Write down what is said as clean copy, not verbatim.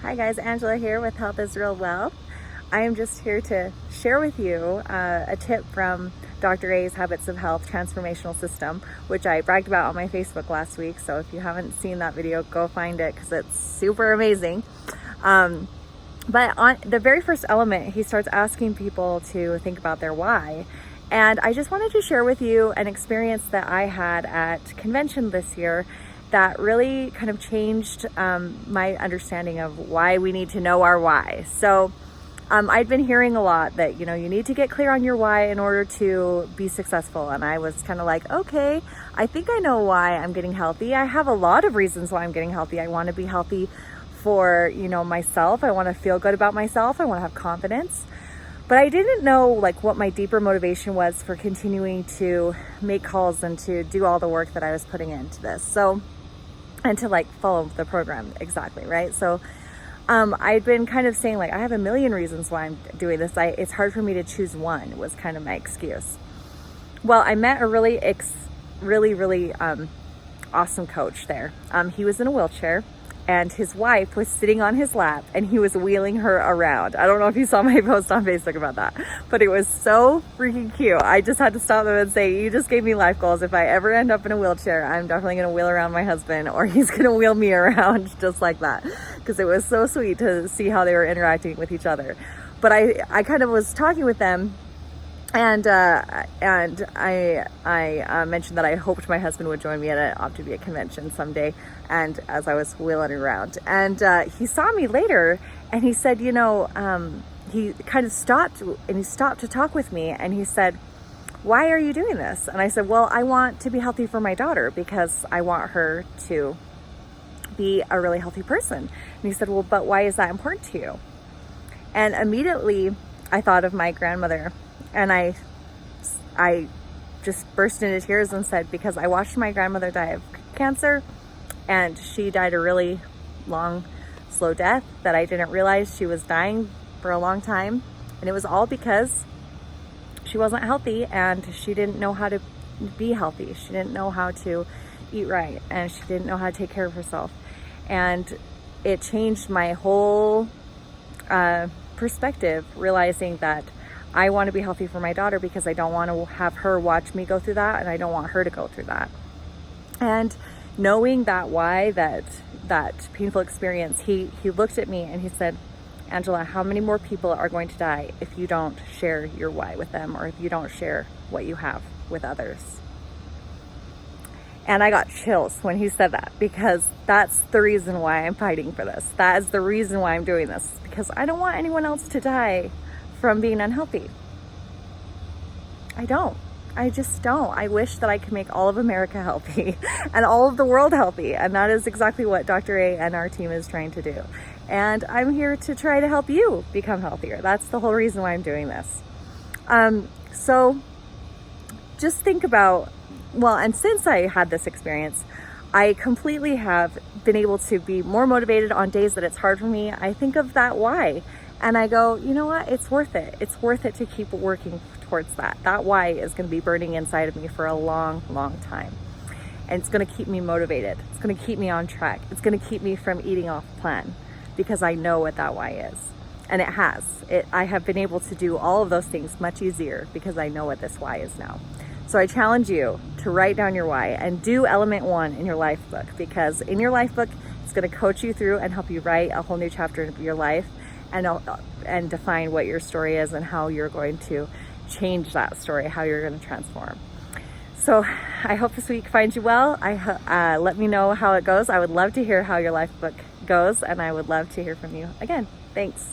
Hi guys, Angela here with Health is Real Wealth. I am just here to share with you a tip from Dr. A's Habits of Health Transformational System, which I bragged about on my Facebook last week. So if you haven't seen that video, go find it because it's super amazing. But on the very first element, he starts asking people to think about their why. And I just wanted to share with you an experience that I had at convention this year that really kind of changed my understanding of why we need to know our why. So I'd been hearing a lot that, you need to get clear on your why in order to be successful. And I was kind of like, okay, I think I know why I'm getting healthy. I have a lot of reasons why I'm getting healthy. I want to be healthy for, myself. I want to feel good about myself. I want to have confidence. But I didn't know what my deeper motivation was for continuing to make calls and to do all the work that I was putting into this. And to follow the program exactly, right? So I'd been kind of saying I have a million reasons why I'm doing this. It's hard for me to choose one was kind of my excuse. Well, I met a really awesome coach there. He was in a wheelchair and his wife was sitting on his lap and he was wheeling her around. I don't know if you saw my post on Facebook about that, but it was so freaking cute. I just had to stop them and say, you just gave me life goals. If I ever end up in a wheelchair, I'm definitely gonna wheel around my husband or he's gonna wheel me around just like that. Because it was so sweet to see how they were interacting with each other. But I kind of was talking with them and I mentioned that I hoped my husband would join me at an Optavia convention someday, and as I was wheeling around. And he saw me later and he said, he kind of stopped and he stopped to talk with me and he said, why are you doing this? And I said, well, I want to be healthy for my daughter because I want her to be a really healthy person. And he said, well, but why is that important to you? And immediately I thought of my grandmother. And I just burst into tears and said, because I watched my grandmother die of cancer and she died a really long, slow death that I didn't realize she was dying for a long time. And it was all because she wasn't healthy and she didn't know how to be healthy. She didn't know how to eat right and she didn't know how to take care of herself. And it changed my whole perspective, realizing that I want to be healthy for my daughter because I don't want to have her watch me go through that and I don't want her to go through that. And knowing that why, that painful experience, he looked at me and he said, Angela, how many more people are going to die if you don't share your why with them or if you don't share what you have with others? And I got chills when he said that because that's the reason why I'm fighting for this. That is the reason why I'm doing this, because I don't want anyone else to die from being unhealthy. I just don't. I wish that I could make all of America healthy and all of the world healthy. And that is exactly what Dr. A and our team is trying to do. And I'm here to try to help you become healthier. That's the whole reason why I'm doing this. So just think about, and since I had this experience, I completely have been able to be more motivated on days that it's hard for me. I think of that why. And I go, you know what? It's worth it. It's worth it to keep working towards that. That why is going to be burning inside of me for a long, long time. And it's going to keep me motivated. It's going to keep me on track. It's going to keep me from eating off plan because I know what that why is. And it has. I have been able to do all of those things much easier because I know what this why is now. So I challenge you to write down your why and do element 1 in your life book, because in your life book, it's going to coach you through and help you write a whole new chapter of your life and define what your story is and how you're going to change that story, how you're going to transform. So I hope this week finds you well. Let me know how it goes. I would love to hear how your life book goes, and I would love to hear from you again. Thanks.